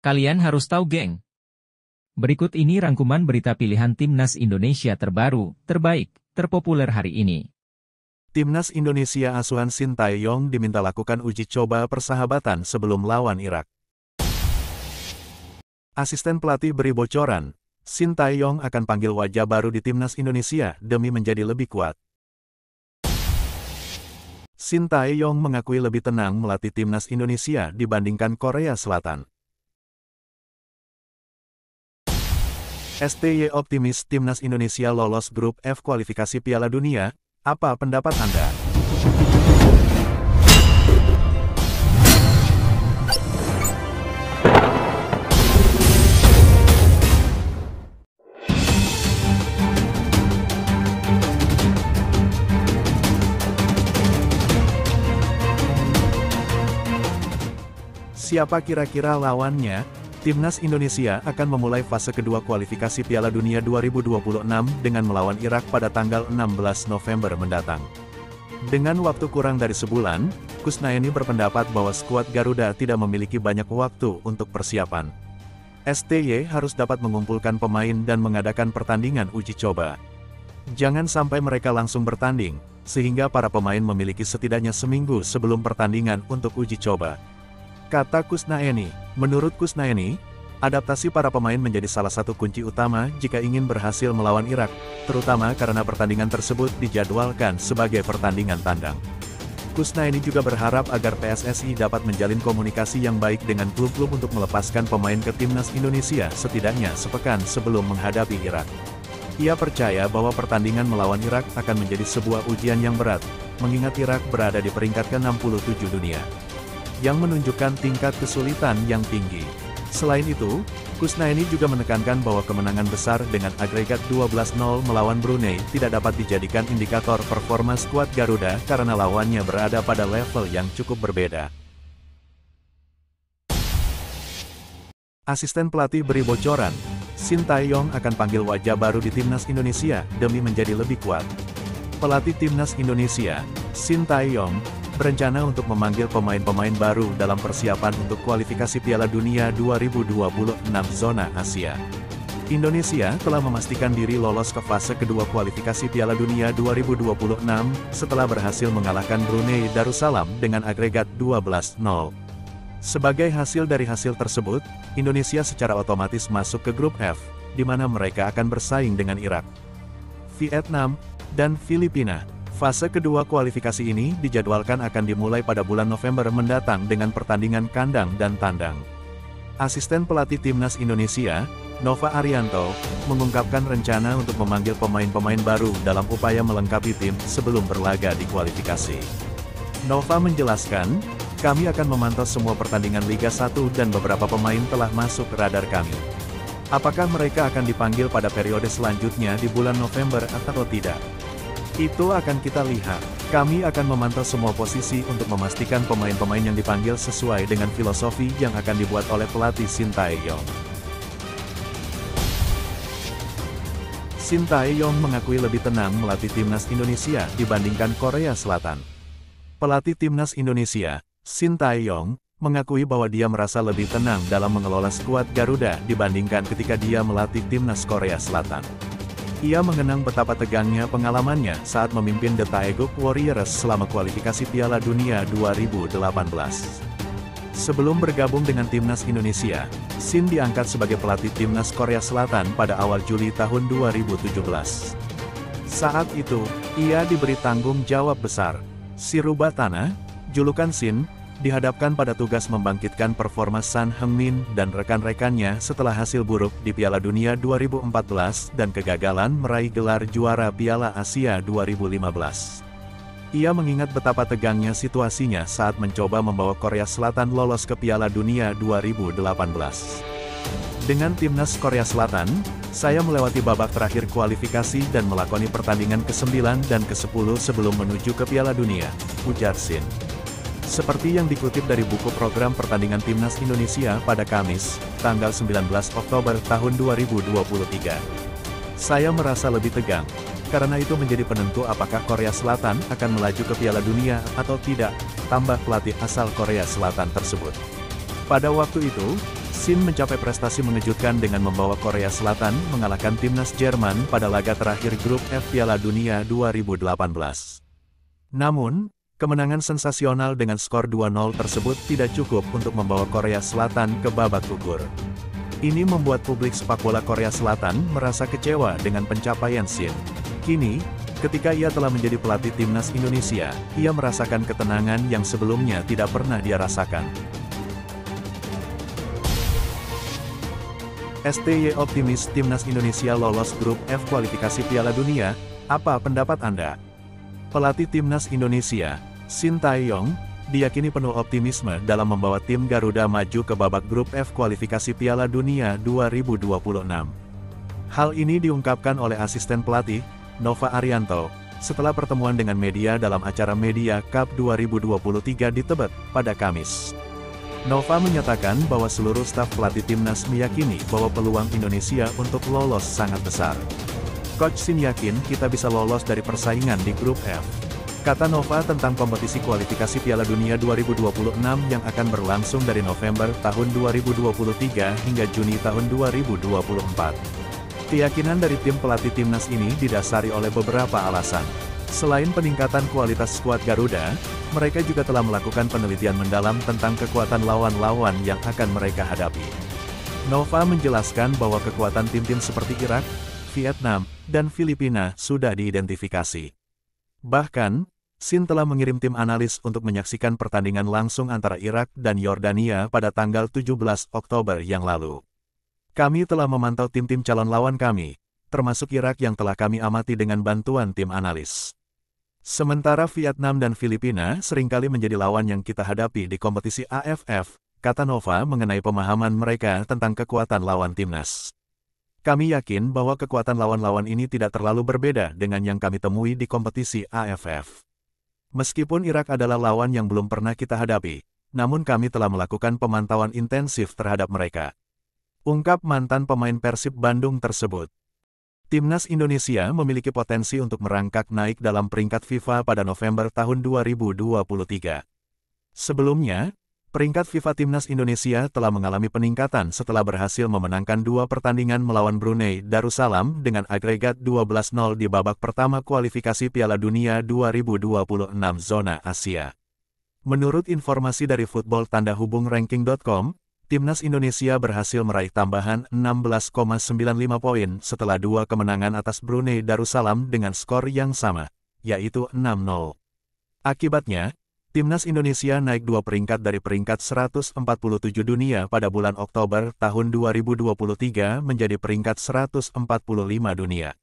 Kalian harus tahu, geng. Berikut ini rangkuman berita pilihan Timnas Indonesia terbaru, terbaik, terpopuler hari ini. Timnas Indonesia asuhan Sintayong diminta lakukan uji coba persahabatan sebelum lawan Irak. Asisten pelatih beri bocoran, Sintayong akan panggil wajah baru di Timnas Indonesia demi menjadi lebih kuat. Sintayong mengakui lebih tenang melatih Timnas Indonesia dibandingkan Korea Selatan. STY optimis Timnas Indonesia lolos grup F kualifikasi Piala Dunia. Apa pendapat Anda? Siapa kira-kira lawannya? Timnas Indonesia akan memulai fase kedua kualifikasi Piala Dunia 2026 dengan melawan Irak pada tanggal 16 November mendatang. Dengan waktu kurang dari sebulan, Kusnaini berpendapat bahwa skuad Garuda tidak memiliki banyak waktu untuk persiapan. STY harus dapat mengumpulkan pemain dan mengadakan pertandingan uji coba. Jangan sampai mereka langsung bertanding, sehingga para pemain memiliki setidaknya seminggu sebelum pertandingan untuk uji coba. Kata Kusnaini, menurut Kusnaini, adaptasi para pemain menjadi salah satu kunci utama jika ingin berhasil melawan Irak, terutama karena pertandingan tersebut dijadwalkan sebagai pertandingan tandang. Kusnaini juga berharap agar PSSI dapat menjalin komunikasi yang baik dengan klub-klub untuk melepaskan pemain ke Timnas Indonesia setidaknya sepekan sebelum menghadapi Irak. Ia percaya bahwa pertandingan melawan Irak akan menjadi sebuah ujian yang berat, mengingat Irak berada di peringkat ke-67 dunia, yang menunjukkan tingkat kesulitan yang tinggi. Selain itu, Kusnaini juga menekankan bahwa kemenangan besar dengan agregat 12-0 melawan Brunei tidak dapat dijadikan indikator performa skuad Garuda karena lawannya berada pada level yang cukup berbeda. Asisten pelatih beri bocoran, Sintayong akan panggil wajah baru di Timnas Indonesia demi menjadi lebih kuat. Pelatih Timnas Indonesia, Sintayong, berencana untuk memanggil pemain-pemain baru dalam persiapan untuk kualifikasi Piala Dunia 2026 zona Asia. Indonesia telah memastikan diri lolos ke fase kedua kualifikasi Piala Dunia 2026 setelah berhasil mengalahkan Brunei Darussalam dengan agregat 12-0. Sebagai hasil dari hasil tersebut, Indonesia secara otomatis masuk ke grup F, di mana mereka akan bersaing dengan Irak, Vietnam, dan Filipina. Fase kedua kualifikasi ini dijadwalkan akan dimulai pada bulan November mendatang dengan pertandingan kandang dan tandang. Asisten pelatih Timnas Indonesia, Nova Arianto, mengungkapkan rencana untuk memanggil pemain-pemain baru dalam upaya melengkapi tim sebelum berlaga di kualifikasi. Nova menjelaskan, kami akan memantau semua pertandingan Liga 1 dan beberapa pemain telah masuk ke radar kami. Apakah mereka akan dipanggil pada periode selanjutnya di bulan November atau tidak? Itu akan kita lihat. Kami akan memantau semua posisi untuk memastikan pemain-pemain yang dipanggil sesuai dengan filosofi yang akan dibuat oleh pelatih Sintayong. Sintayong mengakui lebih tenang melatih Timnas Indonesia dibandingkan Korea Selatan. Pelatih Timnas Indonesia, Sintayong, mengakui bahwa dia merasa lebih tenang dalam mengelola skuad Garuda dibandingkan ketika dia melatih Timnas Korea Selatan. Ia mengenang betapa tegangnya pengalamannya saat memimpin The Taeguk Warriors selama kualifikasi Piala Dunia 2018. Sebelum bergabung dengan Timnas Indonesia, Sin diangkat sebagai pelatih Timnas Korea Selatan pada awal Juli tahun 2017. Saat itu, ia diberi tanggung jawab besar. Sirubatana, julukan Sin, dihadapkan pada tugas membangkitkan performa Son Heung-min dan rekan-rekannya setelah hasil buruk di Piala Dunia 2014 dan kegagalan meraih gelar juara Piala Asia 2015. Ia mengingat betapa tegangnya situasinya saat mencoba membawa Korea Selatan lolos ke Piala Dunia 2018. Dengan Timnas Korea Selatan, saya melewati babak terakhir kualifikasi dan melakoni pertandingan ke-9 dan ke-10 sebelum menuju ke Piala Dunia, ujar Sin. Seperti yang dikutip dari buku program pertandingan Timnas Indonesia pada Kamis, tanggal 19 Oktober tahun 2023. Saya merasa lebih tegang, karena itu menjadi penentu apakah Korea Selatan akan melaju ke Piala Dunia atau tidak, tambah pelatih asal Korea Selatan tersebut. Pada waktu itu, Shin mencapai prestasi mengejutkan dengan membawa Korea Selatan mengalahkan timnas Jerman pada laga terakhir grup F Piala Dunia 2018. Namun, kemenangan sensasional dengan skor 2-0 tersebut tidak cukup untuk membawa Korea Selatan ke babak gugur. Ini membuat publik sepak bola Korea Selatan merasa kecewa dengan pencapaian Shin. Kini, ketika ia telah menjadi pelatih timnas Indonesia, ia merasakan ketenangan yang sebelumnya tidak pernah dia rasakan. STY optimis timnas Indonesia lolos grup F kualifikasi Piala Dunia, apa pendapat Anda? Pelatih timnas Indonesia, Shin Tae-yong, diyakini penuh optimisme dalam membawa tim Garuda maju ke babak grup F kualifikasi Piala Dunia 2026. Hal ini diungkapkan oleh asisten pelatih, Nova Arianto, setelah pertemuan dengan media dalam acara Media Cup 2023 di Tebet, pada Kamis. Nova menyatakan bahwa seluruh staf pelatih timnas meyakini bahwa peluang Indonesia untuk lolos sangat besar. Coach Shin yakin kita bisa lolos dari persaingan di grup F. Kata Nova tentang kompetisi kualifikasi Piala Dunia 2026 yang akan berlangsung dari November tahun 2023 hingga Juni tahun 2024. Keyakinan dari tim pelatih timnas ini didasari oleh beberapa alasan. Selain peningkatan kualitas skuad Garuda, mereka juga telah melakukan penelitian mendalam tentang kekuatan lawan-lawan yang akan mereka hadapi. Nova menjelaskan bahwa kekuatan tim-tim seperti Irak, Vietnam, dan Filipina sudah diidentifikasi. Bahkan, Shin telah mengirim tim analis untuk menyaksikan pertandingan langsung antara Irak dan Yordania pada tanggal 17 Oktober yang lalu. Kami telah memantau tim-tim calon lawan kami, termasuk Irak yang telah kami amati dengan bantuan tim analis. Sementara Vietnam dan Filipina seringkali menjadi lawan yang kita hadapi di kompetisi AFF, kata Nova mengenai pemahaman mereka tentang kekuatan lawan timnas. Kami yakin bahwa kekuatan lawan-lawan ini tidak terlalu berbeda dengan yang kami temui di kompetisi AFF. Meskipun Irak adalah lawan yang belum pernah kita hadapi, namun kami telah melakukan pemantauan intensif terhadap mereka. Ungkap mantan pemain Persib Bandung tersebut. Timnas Indonesia memiliki potensi untuk merangkak naik dalam peringkat FIFA pada November tahun 2023. Sebelumnya, peringkat FIFA Timnas Indonesia telah mengalami peningkatan setelah berhasil memenangkan 2 pertandingan melawan Brunei Darussalam dengan agregat 12-0 di babak pertama kualifikasi Piala Dunia 2026 zona Asia. Menurut informasi dari football-ranking.com, Timnas Indonesia berhasil meraih tambahan 16,95 poin setelah 2 kemenangan atas Brunei Darussalam dengan skor yang sama, yaitu 6-0. Akibatnya, Timnas Indonesia naik 2 peringkat dari peringkat 147 dunia pada bulan Oktober tahun 2023 menjadi peringkat 145 dunia.